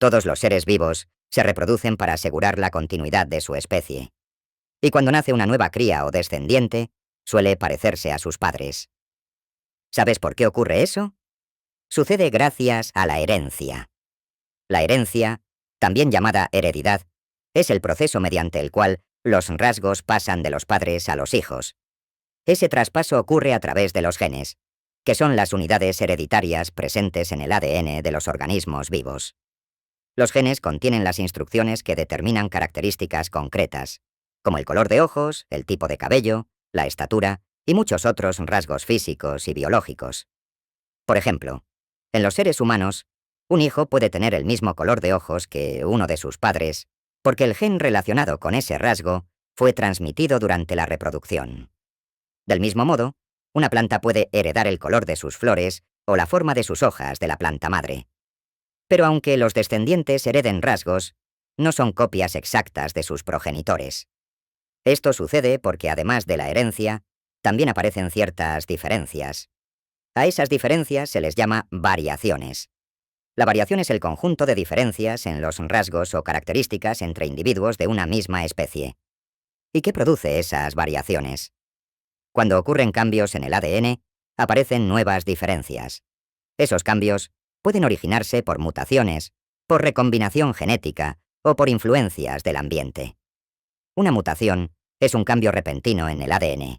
Todos los seres vivos se reproducen para asegurar la continuidad de su especie. Y cuando nace una nueva cría o descendiente, suele parecerse a sus padres. ¿Sabes por qué ocurre eso? Sucede gracias a la herencia. La herencia, también llamada heredidad, es el proceso mediante el cual los rasgos pasan de los padres a los hijos. Ese traspaso ocurre a través de los genes, que son las unidades hereditarias presentes en el ADN de los organismos vivos. Los genes contienen las instrucciones que determinan características concretas, como el color de ojos, el tipo de cabello, la estatura y muchos otros rasgos físicos y biológicos. Por ejemplo, en los seres humanos, un hijo puede tener el mismo color de ojos que uno de sus padres, porque el gen relacionado con ese rasgo fue transmitido durante la reproducción. Del mismo modo, una planta puede heredar el color de sus flores o la forma de sus hojas de la planta madre. Pero aunque los descendientes hereden rasgos, no son copias exactas de sus progenitores. Esto sucede porque además de la herencia, también aparecen ciertas diferencias. A esas diferencias se les llama variaciones. La variación es el conjunto de diferencias en los rasgos o características entre individuos de una misma especie. ¿Y qué produce esas variaciones? Cuando ocurren cambios en el ADN, aparecen nuevas diferencias. Esos cambios pueden originarse por mutaciones, por recombinación genética o por influencias del ambiente. Una mutación es un cambio repentino en el ADN.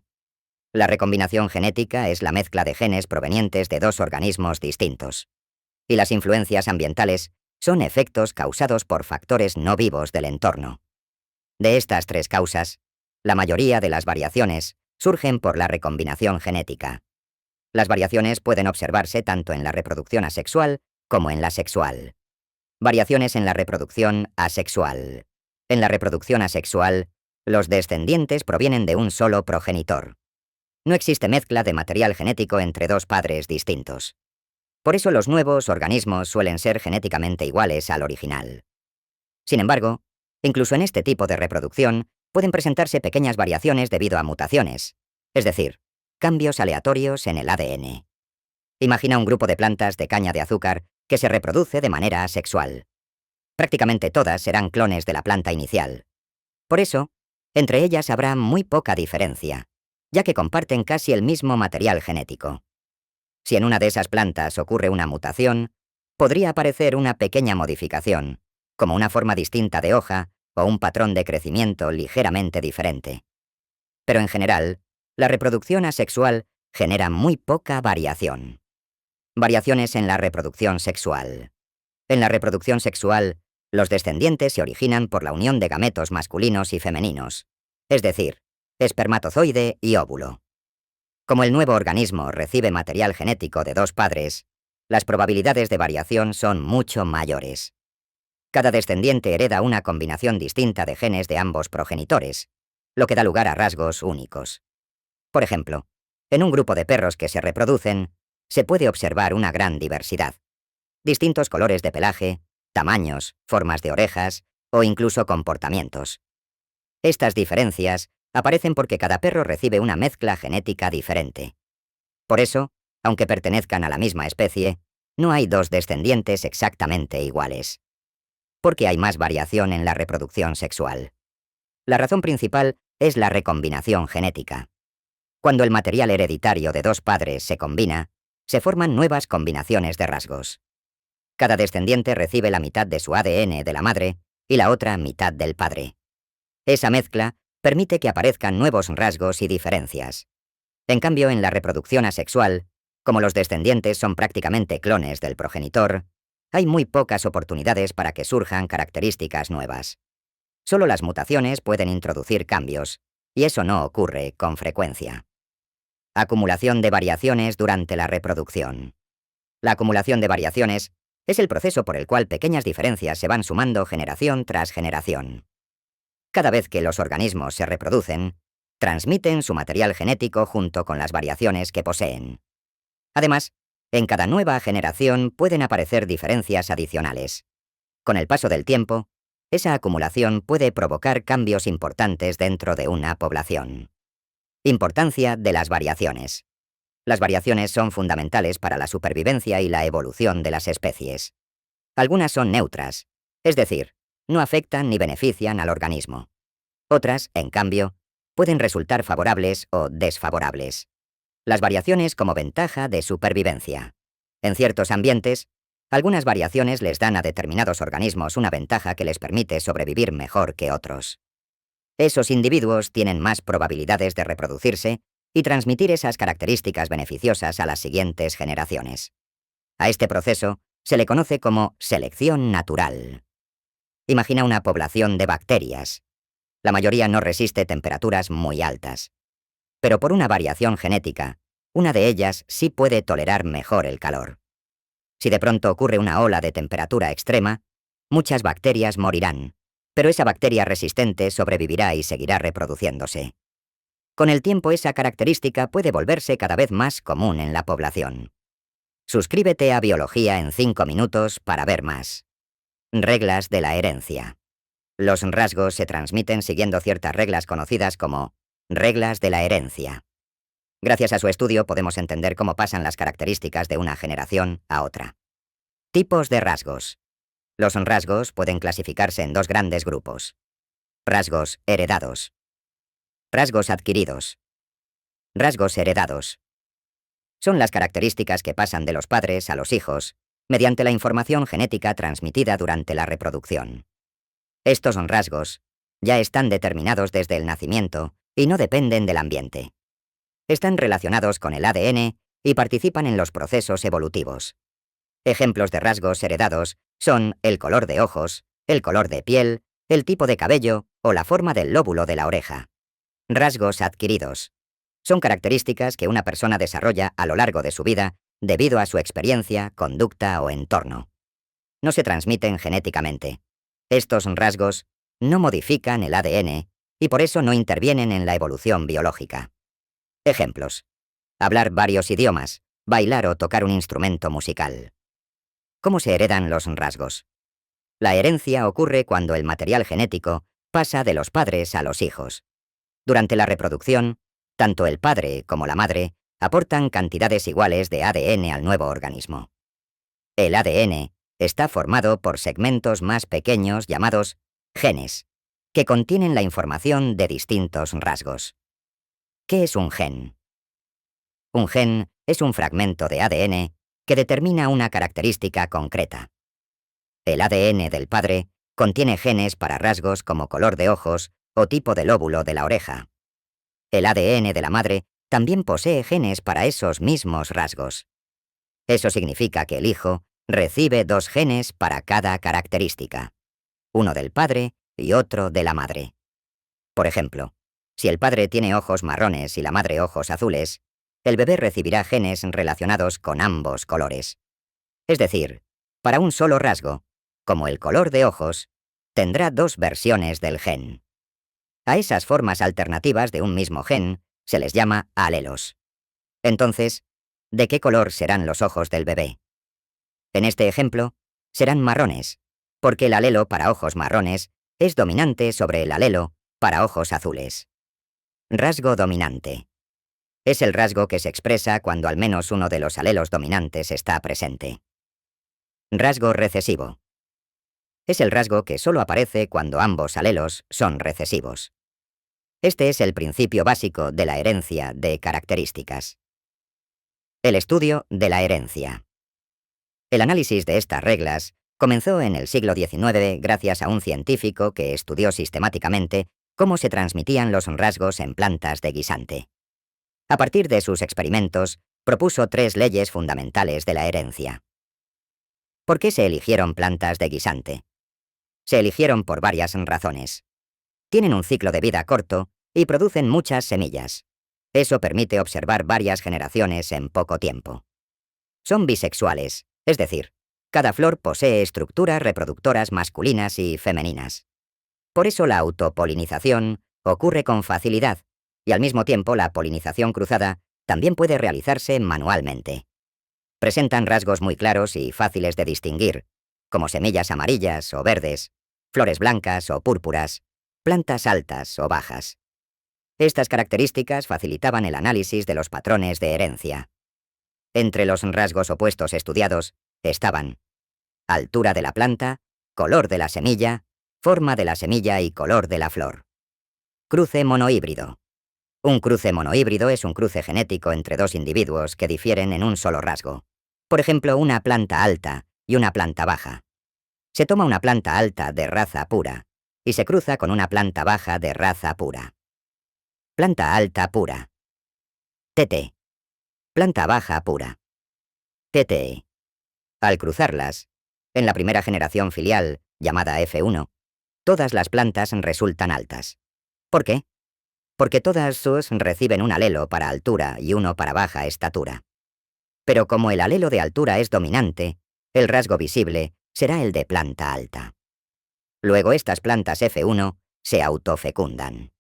La recombinación genética es la mezcla de genes provenientes de dos organismos distintos. Y las influencias ambientales son efectos causados por factores no vivos del entorno. De estas tres causas, la mayoría de las variaciones surgen por la recombinación genética. Las variaciones pueden observarse tanto en la reproducción asexual como en la sexual. Variaciones en la reproducción asexual. En la reproducción asexual, los descendientes provienen de un solo progenitor. No existe mezcla de material genético entre dos padres distintos. Por eso los nuevos organismos suelen ser genéticamente iguales al original. Sin embargo, incluso en este tipo de reproducción, pueden presentarse pequeñas variaciones debido a mutaciones, es decir, cambios aleatorios en el ADN. Imagina un grupo de plantas de caña de azúcar que se reproduce de manera asexual. Prácticamente todas serán clones de la planta inicial. Por eso, entre ellas habrá muy poca diferencia, ya que comparten casi el mismo material genético. Si en una de esas plantas ocurre una mutación, podría aparecer una pequeña modificación, como una forma distinta de hoja o un patrón de crecimiento ligeramente diferente. Pero en general, la reproducción asexual genera muy poca variación. Variaciones en la reproducción sexual. En la reproducción sexual, los descendientes se originan por la unión de gametos masculinos y femeninos, es decir, espermatozoide y óvulo. Como el nuevo organismo recibe material genético de dos padres, las probabilidades de variación son mucho mayores. Cada descendiente hereda una combinación distinta de genes de ambos progenitores, lo que da lugar a rasgos únicos. Por ejemplo, en un grupo de perros que se reproducen, se puede observar una gran diversidad. Distintos colores de pelaje, tamaños, formas de orejas o incluso comportamientos. Estas diferencias aparecen porque cada perro recibe una mezcla genética diferente. Por eso, aunque pertenezcan a la misma especie, no hay dos descendientes exactamente iguales. Porque hay más variación en la reproducción sexual. La razón principal es la recombinación genética. Cuando el material hereditario de dos padres se combina, se forman nuevas combinaciones de rasgos. Cada descendiente recibe la mitad de su ADN de la madre y la otra mitad del padre. Esa mezcla permite que aparezcan nuevos rasgos y diferencias. En cambio, en la reproducción asexual, como los descendientes son prácticamente clones del progenitor, hay muy pocas oportunidades para que surjan características nuevas. Solo las mutaciones pueden introducir cambios, y eso no ocurre con frecuencia. Acumulación de variaciones durante la reproducción. La acumulación de variaciones es el proceso por el cual pequeñas diferencias se van sumando generación tras generación. Cada vez que los organismos se reproducen, transmiten su material genético junto con las variaciones que poseen. Además, en cada nueva generación pueden aparecer diferencias adicionales. Con el paso del tiempo, esa acumulación puede provocar cambios importantes dentro de una población. Importancia de las variaciones. Las variaciones son fundamentales para la supervivencia y la evolución de las especies. Algunas son neutras, Es decir, no afectan ni benefician al organismo. Otras, en cambio, pueden resultar favorables o desfavorables. Las variaciones como ventaja de supervivencia. En ciertos ambientes, algunas variaciones les dan a determinados organismos una ventaja que les permite sobrevivir mejor que otros. Esos individuos tienen más probabilidades de reproducirse y transmitir esas características beneficiosas a las siguientes generaciones. A este proceso se le conoce como selección natural. Imagina una población de bacterias. La mayoría no resiste temperaturas muy altas. Pero por una variación genética, una de ellas sí puede tolerar mejor el calor. Si de pronto ocurre una ola de temperatura extrema, muchas bacterias morirán, pero esa bacteria resistente sobrevivirá y seguirá reproduciéndose. Con el tiempo esa característica puede volverse cada vez más común en la población. Suscríbete a Biología en 5 minutos para ver más. Reglas de la herencia. Los rasgos se transmiten siguiendo ciertas reglas conocidas como reglas de la herencia. Gracias a su estudio podemos entender cómo pasan las características de una generación a otra. Tipos de rasgos. Los rasgos pueden clasificarse en dos grandes grupos. Rasgos heredados. Rasgos adquiridos. Rasgos heredados. Son las características que pasan de los padres a los hijos mediante la información genética transmitida durante la reproducción. Estos rasgos ya están determinados desde el nacimiento y no dependen del ambiente. Están relacionados con el ADN y participan en los procesos evolutivos. Ejemplos de rasgos heredados son el color de ojos, el color de piel, el tipo de cabello o la forma del lóbulo de la oreja. Rasgos adquiridos. Son características que una persona desarrolla a lo largo de su vida debido a su experiencia, conducta o entorno. No se transmiten genéticamente. Estos rasgos no modifican el ADN y por eso no intervienen en la evolución biológica. Ejemplos. Hablar varios idiomas, bailar o tocar un instrumento musical. ¿Cómo se heredan los rasgos? La herencia ocurre cuando el material genético pasa de los padres a los hijos. Durante la reproducción, tanto el padre como la madre aportan cantidades iguales de ADN al nuevo organismo. El ADN está formado por segmentos más pequeños llamados genes, que contienen la información de distintos rasgos. ¿Qué es un gen? Un gen es un fragmento de ADN que determina una característica concreta. El ADN del padre contiene genes para rasgos como color de ojos o tipo de lóbulo de la oreja. El ADN de la madre también posee genes para esos mismos rasgos. Eso significa que el hijo recibe 2 genes para cada característica, uno del padre y otro de la madre. Por ejemplo, si el padre tiene ojos marrones y la madre ojos azules, el bebé recibirá genes relacionados con ambos colores. Es decir, para un solo rasgo, como el color de ojos, tendrá 2 versiones del gen. A esas formas alternativas de un mismo gen se les llama alelos. Entonces, ¿de qué color serán los ojos del bebé? En este ejemplo, serán marrones, porque el alelo para ojos marrones es dominante sobre el alelo para ojos azules. Rasgo dominante. Es el rasgo que se expresa cuando al menos uno de los alelos dominantes está presente. Rasgo recesivo. Es el rasgo que solo aparece cuando ambos alelos son recesivos. Este es el principio básico de la herencia de características. El estudio de la herencia. El análisis de estas reglas comenzó en el siglo XIX gracias a un científico que estudió sistemáticamente cómo se transmitían los rasgos en plantas de guisante. A partir de sus experimentos, propuso 3 leyes fundamentales de la herencia. ¿Por qué se eligieron plantas de guisante? Se eligieron por varias razones. Tienen un ciclo de vida corto y producen muchas semillas. Eso permite observar varias generaciones en poco tiempo. Son bisexuales, es decir, cada flor posee estructuras reproductoras masculinas y femeninas. Por eso la autopolinización ocurre con facilidad, y al mismo tiempo la polinización cruzada también puede realizarse manualmente. Presentan rasgos muy claros y fáciles de distinguir, como semillas amarillas o verdes, flores blancas o púrpuras, plantas altas o bajas. Estas características facilitaban el análisis de los patrones de herencia. Entre los rasgos opuestos estudiados estaban altura de la planta, color de la semilla, forma de la semilla y color de la flor. Cruce monohíbrido. Un cruce monohíbrido es un cruce genético entre dos individuos que difieren en un solo rasgo. Por ejemplo, una planta alta y una planta baja. Se toma una planta alta de raza pura y se cruza con una planta baja de raza pura. Planta alta pura. TT. Planta baja pura. TTE. Al cruzarlas, en la primera generación filial, llamada F1, todas las plantas resultan altas. ¿Por qué? Porque todas sus reciben un alelo para altura y uno para baja estatura. Pero como el alelo de altura es dominante, el rasgo visible será el de planta alta. Luego estas plantas F1 se autofecundan.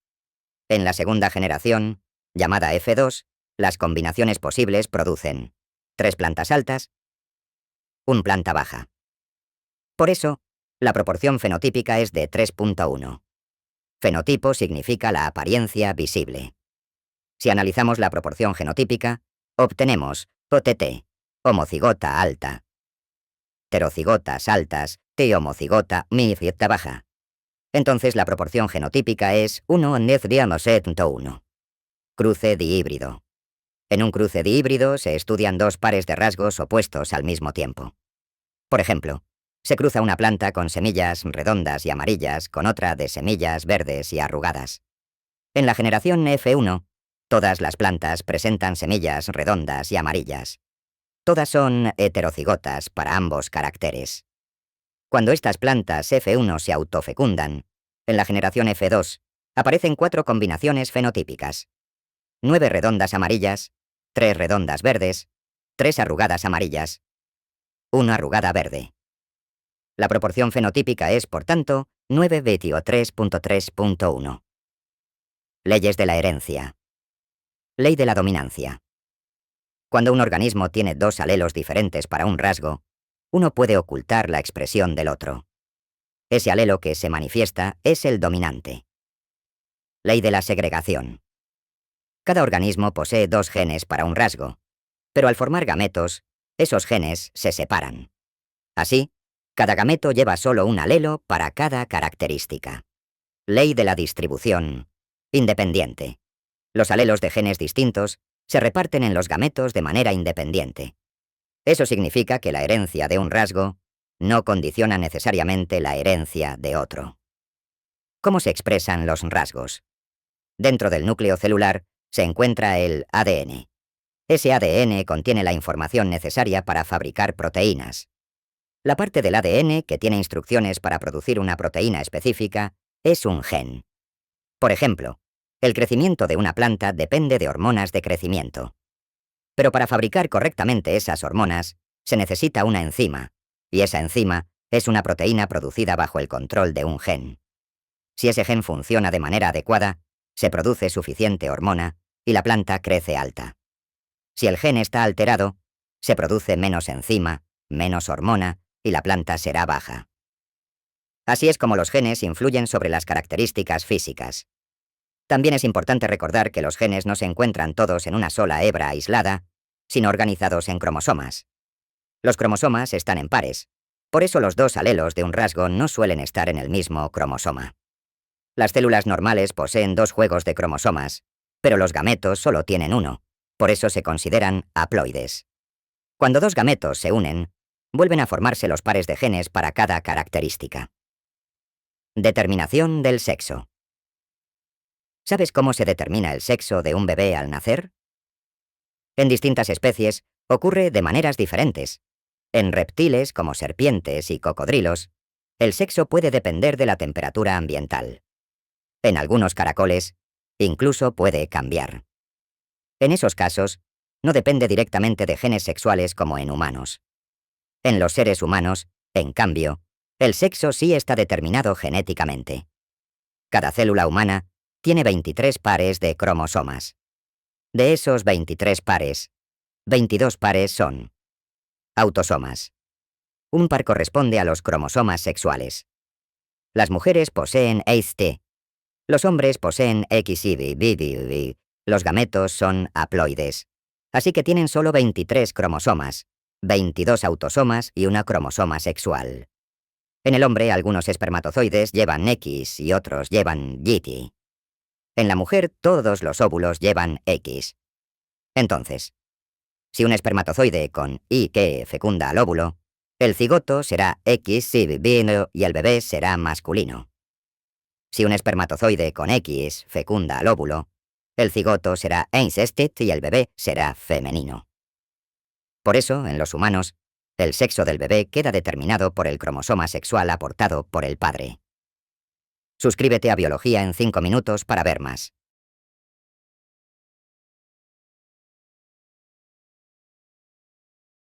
En la segunda generación, llamada F2, las combinaciones posibles producen 3 plantas altas, 1 planta baja. Por eso, la proporción fenotípica es de 3.1. Fenotipo significa la apariencia visible. Si analizamos la proporción genotípica, obtenemos OTT, homocigota alta, heterocigotas altas, T homocigota mifita baja. Entonces la proporción genotípica es 1:1. Cruce dihíbrido. En un cruce dihíbrido se estudian dos pares de rasgos opuestos al mismo tiempo. Por ejemplo, se cruza una planta con semillas redondas y amarillas con otra de semillas verdes y arrugadas. En la generación F1, todas las plantas presentan semillas redondas y amarillas. Todas son heterocigotas para ambos caracteres. Cuando estas plantas F1 se autofecundan, en la generación F2 aparecen 4 combinaciones fenotípicas. 9 redondas amarillas, 3 redondas verdes, 3 arrugadas amarillas, 1 arrugada verde. La proporción fenotípica es, por tanto, 9:3.3.1. Leyes de la herencia. Ley de la dominancia. Cuando un organismo tiene dos alelos diferentes para un rasgo, uno puede ocultar la expresión del otro. Ese alelo que se manifiesta es el dominante. Ley de la segregación. Cada organismo posee 2 genes para un rasgo, pero al formar gametos, esos genes se separan. Así, cada gameto lleva solo un alelo para cada característica. Ley de la distribución independiente. Los alelos de genes distintos se reparten en los gametos de manera independiente. Eso significa que la herencia de un rasgo no condiciona necesariamente la herencia de otro. ¿Cómo se expresan los rasgos? Dentro del núcleo celular se encuentra el ADN. Ese ADN contiene la información necesaria para fabricar proteínas. La parte del ADN que tiene instrucciones para producir una proteína específica es un gen. Por ejemplo, el crecimiento de una planta depende de hormonas de crecimiento. Pero para fabricar correctamente esas hormonas, se necesita una enzima, y esa enzima es una proteína producida bajo el control de un gen. Si ese gen funciona de manera adecuada, se produce suficiente hormona y la planta crece alta. Si el gen está alterado, se produce menos enzima, menos hormona y la planta será baja. Así es como los genes influyen sobre las características físicas. También es importante recordar que los genes no se encuentran todos en una sola hebra aislada, sino organizados en cromosomas. Los cromosomas están en pares, por eso los 2 alelos de un rasgo no suelen estar en el mismo cromosoma. Las células normales poseen 2 juegos de cromosomas, pero los gametos solo tienen uno, por eso se consideran haploides. Cuando 2 gametos se unen, vuelven a formarse los pares de genes para cada característica. Determinación del sexo. ¿Sabes cómo se determina el sexo de un bebé al nacer? En distintas especies ocurre de maneras diferentes. En reptiles como serpientes y cocodrilos, el sexo puede depender de la temperatura ambiental. En algunos caracoles, incluso puede cambiar. En esos casos, no depende directamente de genes sexuales como en humanos. En los seres humanos, en cambio, el sexo sí está determinado genéticamente. Cada célula humana tiene 23 pares de cromosomas. De esos 23 pares, 22 pares son autosomas. Un par corresponde a los cromosomas sexuales. Las mujeres poseen ACE-T. Los hombres poseen XY. Los gametos son haploides. Así que tienen solo 23 cromosomas, 22 autosomas y una cromosoma sexual. En el hombre, algunos espermatozoides llevan X y otros llevan Y. En la mujer, todos los óvulos llevan X. Entonces, si un espermatozoide con Y que fecunda al óvulo, el cigoto será X femenino y el bebé será masculino. Si un espermatozoide con X fecunda al óvulo, el cigoto será incestit y el bebé será femenino. Por eso, en los humanos, el sexo del bebé queda determinado por el cromosoma sexual aportado por el padre. Suscríbete a Biología en 5 minutos para ver más.